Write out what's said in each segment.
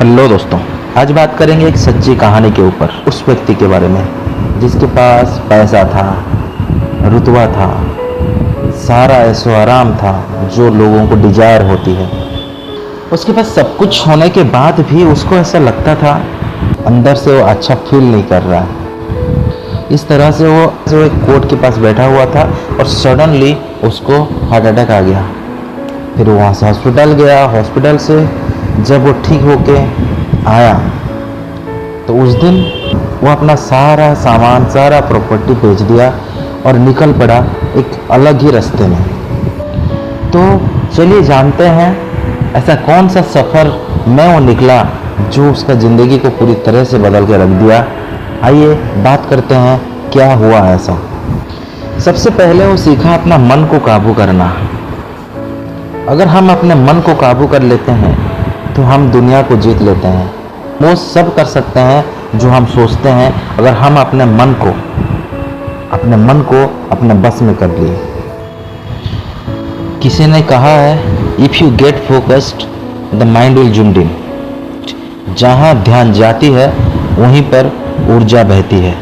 Hello दोस्तों, आज बात करेंगे एक सच्ची कहानी के ऊपर। उस व्यक्ति के बारे में जिसके पास पैसा था, रुतबा था, सारा ऐशो आराम था जो लोगों को डिजायर होती है। उसके पास सब कुछ होने के बाद भी उसको ऐसा लगता था अंदर से वो अच्छा फील नहीं कर रहा है। इस तरह से वो एक कोर्ट के पास बैठा हुआ था और सडनली उसको हार्ट अटैक आ गया। फिर वो वहाँ से हॉस्पिटल गया। हॉस्पिटल से जब वो ठीक होके आया तो उस दिन वो अपना सारा सामान, सारा प्रॉपर्टी बेच दिया और निकल पड़ा एक अलग ही रास्ते में। तो चलिए जानते हैं ऐसा कौन सा सफ़र में वो निकला जो उसका ज़िंदगी को पूरी तरह से बदल के रख दिया। आइए बात करते हैं क्या हुआ ऐसा। सबसे पहले वो सीखा अपना मन को काबू करना। अगर हम अपने मन को काबू कर लेते हैं तो हम दुनिया को जीत लेते हैं। वो सब कर सकते हैं जो हम सोचते हैं अगर हम अपने मन को अपने बस में कर लिए। किसी ने कहा है if you get focused the mind will zoom in. जहाँ ध्यान जाती है वहीं पर ऊर्जा बहती है।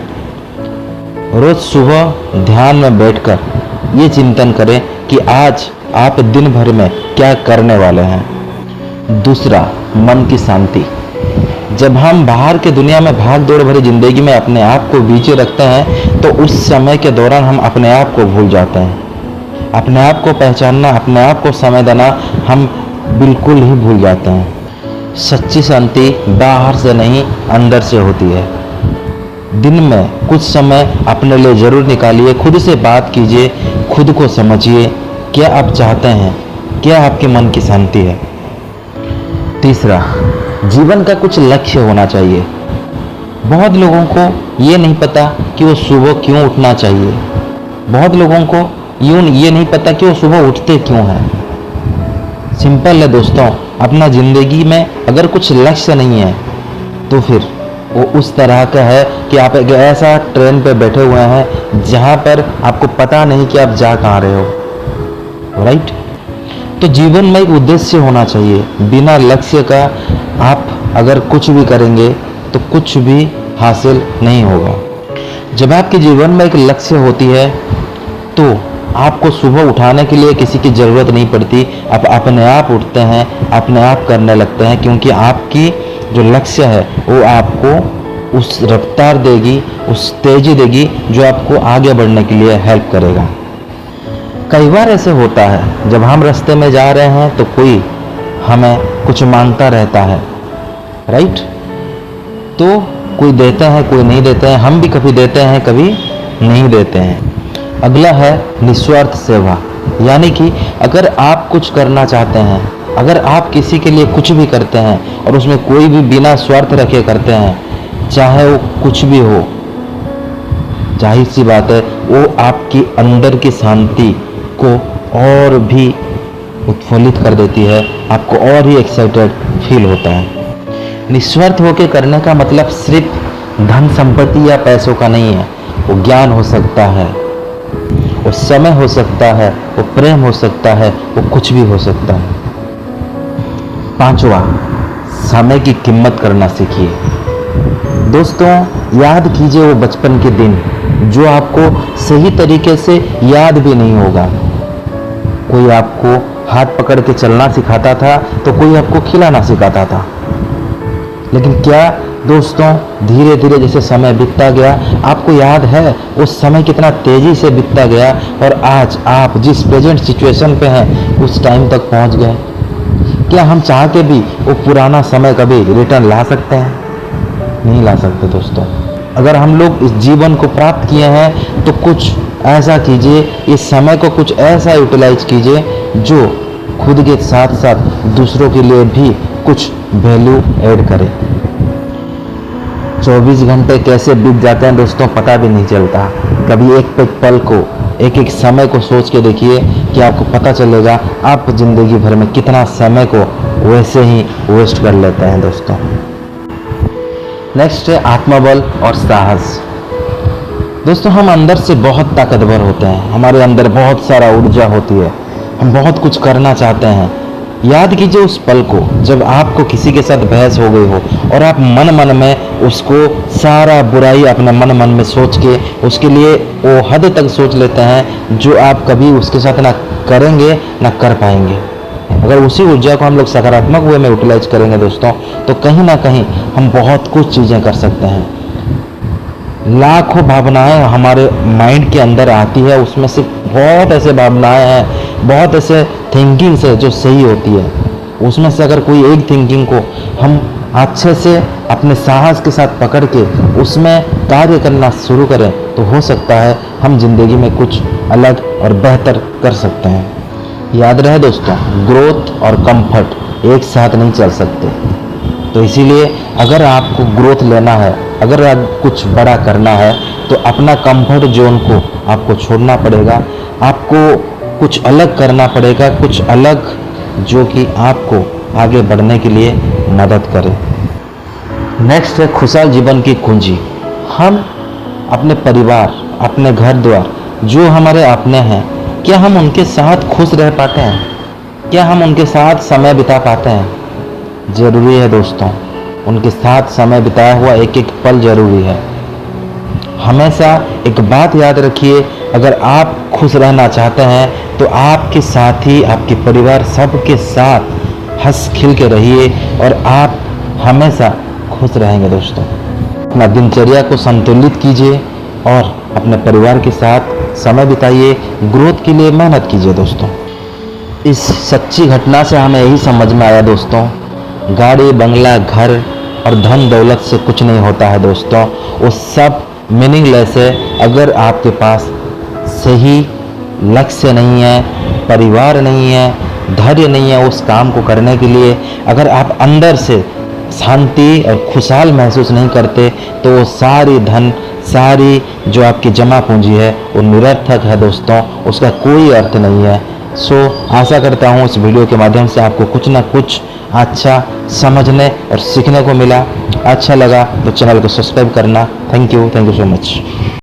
रोज सुबह ध्यान में बैठकर ये चिंतन करें कि आज आप दिन भर में क्या करने वाले हैं। दूसरा, मन की शांति। जब हम बाहर के दुनिया में भाग दौड़ भरी जिंदगी में अपने आप को बीचे रखते हैं तो उस समय के दौरान हम अपने आप को भूल जाते हैं। अपने आप को पहचानना, अपने आप को समय देना हम बिल्कुल ही भूल जाते हैं। सच्ची शांति बाहर से नहीं अंदर से होती है। दिन में कुछ समय अपने लिए जरूर निकालिए, खुद से बात कीजिए, खुद को समझिए क्या आप चाहते हैं, क्या आपके मन की शांति है। तीसरा, जीवन का कुछ लक्ष्य होना चाहिए। बहुत लोगों को ये नहीं पता कि वो सुबह क्यों उठना चाहिए। बहुत लोगों को ये नहीं पता कि वो सुबह उठते क्यों हैं। सिंपल है दोस्तों, अपना ज़िंदगी में अगर कुछ लक्ष्य नहीं है तो फिर वो उस तरह का है कि आप एक ऐसा ट्रेन पे बैठे हुए हैं जहाँ पर आपको पता नहीं कि आप जा कहाँ रहे हो। राइट? तो जीवन में एक उद्देश्य होना चाहिए। बिना लक्ष्य का आप अगर कुछ भी करेंगे तो कुछ भी हासिल नहीं होगा। जब आपके जीवन में एक लक्ष्य होती है तो आपको सुबह उठाने के लिए किसी की ज़रूरत नहीं पड़ती। आप अपने आप उठते हैं, अपने आप करने लगते हैं, क्योंकि आपकी जो लक्ष्य है वो आपको उस रफ्तार देगी, उस तेज़ी देगी जो आपको आगे बढ़ने के लिए हेल्प करेगा। कई बार ऐसे होता है जब हम रास्ते में जा रहे हैं तो कोई हमें कुछ मांगता रहता है। राइट? तो कोई देते हैं, कोई नहीं देते हैं। हम भी कभी देते हैं, कभी नहीं देते हैं। अगला है निस्वार्थ सेवा। यानी कि अगर आप कुछ करना चाहते हैं, अगर आप किसी के लिए कुछ भी करते हैं और उसमें कोई भी बिना स्वार्थ रखे करते हैं, चाहे वो कुछ भी हो, जाहिर सी बात है वो आपकी अंदर की शांति को और भी उत्फुल्लित कर देती है, आपको और ही एक्साइटेड फील होता है। निस्वार्थ होकर करने का मतलब सिर्फ धन संपत्ति या पैसों का नहीं है। वो ज्ञान हो सकता है, वो समय हो सकता है, वो प्रेम हो सकता है, वो कुछ भी हो सकता है। पांचवा, समय की कीमत करना सीखिए। दोस्तों, याद कीजिए वो बचपन के दिन जो आपको सही तरीके से याद भी नहीं होगा। कोई आपको हाथ पकड़ के चलना सिखाता था तो कोई आपको खिलाना सिखाता था। लेकिन क्या दोस्तों, धीरे धीरे जैसे समय बीतता गया आपको याद है उस समय कितना तेज़ी से बीतता गया और आज आप जिस प्रेजेंट सिचुएशन पे हैं उस टाइम तक पहुंच गए। क्या हम चाह के भी वो पुराना समय कभी रिटर्न ला सकते हैं? नहीं ला सकते दोस्तों। अगर हम लोग इस जीवन को प्राप्त किए हैं तो कुछ ऐसा कीजिए, इस समय को कुछ ऐसा यूटिलाइज कीजिए जो खुद के साथ साथ दूसरों के लिए भी कुछ वैल्यू ऐड करे। 24 घंटे कैसे बीत जाते हैं दोस्तों, पता भी नहीं चलता। कभी एक पल को, एक एक समय को सोच के देखिए कि आपको पता चलेगा आप जिंदगी भर में कितना समय को वैसे ही वेस्ट कर लेते हैं दोस्तों। नेक्स्ट है आत्मबल और साहस। दोस्तों, हम अंदर से बहुत ताकतवर होते हैं, हमारे अंदर बहुत सारा ऊर्जा होती है, हम बहुत कुछ करना चाहते हैं, याद कीजिए उस पल को जब आपको किसी के साथ बहस हो गई हो और आप मन मन में उसको सारा बुराई अपने मन मन में सोच के उसके लिए वो हद तक सोच लेते हैं जो आप कभी उसके साथ ना करेंगे ना कर पाएंगे। अगर उसी ऊर्जा को हम लोग सकारात्मक वे में यूटिलाइज करेंगे दोस्तों, तो कहीं ना कहीं हम बहुत कुछ चीज़ें कर सकते हैं। लाखों भावनाएं हमारे माइंड के अंदर आती है, उसमें से बहुत ऐसे भावनाएं हैं, बहुत ऐसे थिंकिंग्स है जो सही होती है। उसमें से अगर कोई एक थिंकिंग को हम अच्छे से अपने साहस के साथ पकड़ के उसमें कार्य करना शुरू करें तो हो सकता है हम जिंदगी में कुछ अलग और बेहतर कर सकते हैं। याद रहे दोस्तों, ग्रोथ और कंफर्ट एक साथ नहीं चल सकते। तो इसीलिए अगर आपको ग्रोथ लेना है, अगर आप कुछ बड़ा करना है, तो अपना कंफर्ट जोन को आपको छोड़ना पड़ेगा, आपको कुछ अलग करना पड़ेगा, कुछ अलग जो कि आपको आगे बढ़ने के लिए मदद करे। नेक्स्ट है खुशहाल जीवन की कुंजी। हम अपने परिवार, अपने घर द्वार, जो हमारे अपने हैं, क्या हम उनके साथ खुश रह पाते हैं? क्या हम उनके साथ समय बिता पाते हैं? ज़रूरी है दोस्तों, उनके साथ समय बिताया हुआ एक एक पल ज़रूरी है। हमेशा एक बात याद रखिए, अगर आप खुश रहना चाहते हैं तो आपके साथी, आपके परिवार सबके साथ हंस खिल के रहिए और आप हमेशा खुश रहेंगे दोस्तों। अपना दिनचर्या को संतुलित कीजिए और अपने परिवार के साथ समय बिताइए, ग्रोथ के लिए मेहनत कीजिए दोस्तों। इस सच्ची घटना से हमें यही समझ में आया दोस्तों, गाड़ी, बंगला, घर और धन दौलत से कुछ नहीं होता है दोस्तों। वो सब मीनिंगलेस है अगर आपके पास सही लक्ष्य नहीं है, परिवार नहीं है, धैर्य नहीं है उस काम को करने के लिए। अगर आप अंदर से शांति और खुशहाल महसूस नहीं करते तो वो सारी धन, सारी जो आपकी जमा पूंजी है वो निरर्थक है दोस्तों, उसका कोई अर्थ नहीं है। सो आशा करता हूँ इस वीडियो के माध्यम से आपको कुछ ना कुछ अच्छा समझने और सीखने को मिला। अच्छा लगा तो चैनल को सब्सक्राइब करना। Thank you so much.